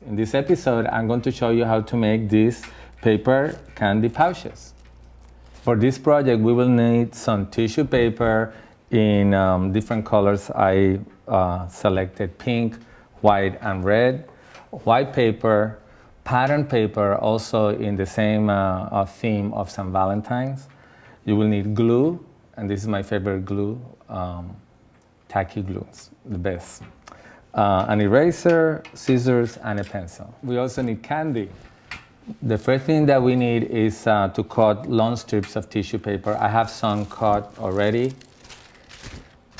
In this episode, I'm going to show you how to make these paper candy pouches. For this project, we will need some tissue paper in different colors. I selected pink, white, and red. White paper, pattern paper, also in the same theme of St. Valentine's. You will need glue, and this is my favorite glue, tacky glue, it's the best. An eraser, scissors, and a pencil. We also need candy. The first thing that we need is to cut long strips of tissue paper. I have some cut already.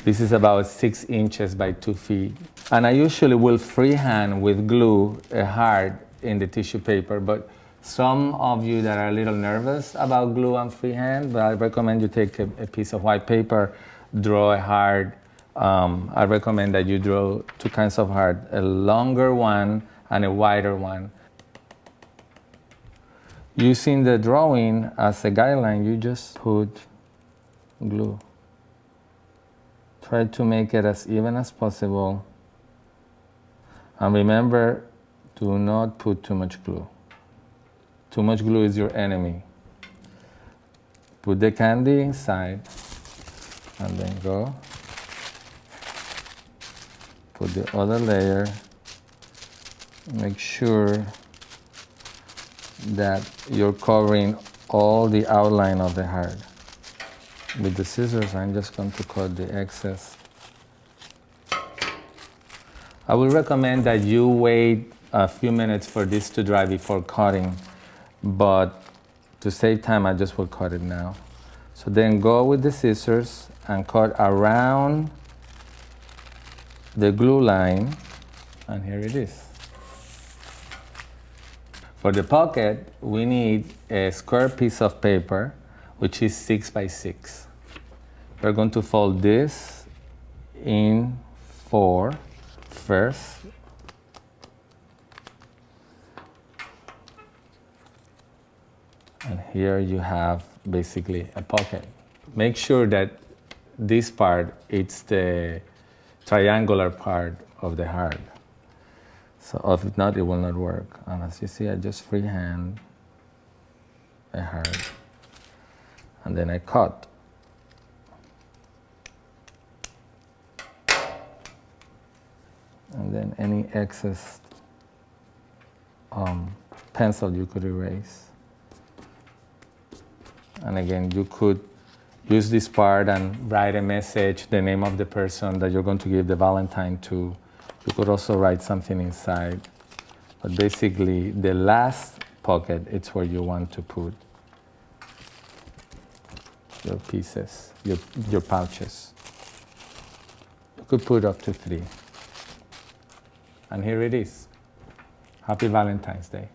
This is about 6 inches by 2 feet. And I usually will freehand with glue a heart in the tissue paper, but some of you that are a little nervous about glue and freehand, but I recommend you take a piece of white paper, draw a heart. I recommend that you draw 2 kinds of heart, a longer one and a wider one. Using the drawing as a guideline, you just put glue. Try to make it as even as possible. And remember, do not put too much glue. Too much glue is your enemy. Put the candy inside and then go. Put the other layer. Make sure that you're covering all the outline of the heart. With the scissors, I'm just going to cut the excess. I would recommend that you wait a few minutes for this to dry before cutting, but to save time, I just will cut it now. So then go with the scissors and cut around the glue line, and here it is. For the pocket, we need a square piece of paper, which is 6 by 6. We're going to fold this in 4 first. And here you have basically a pocket. Make sure that this part, it's the triangular part of the heart. So if not, it will not work. And as you see, I just freehand a heart. And then I cut. And then any excess pencil you could erase. And again, you could use this part and write a message, the name of the person that you're going to give the Valentine to. You could also write something inside. But basically, the last pocket, it's where you want to put your pieces, your pouches. You could put up to 3. And here it is. Happy Valentine's Day.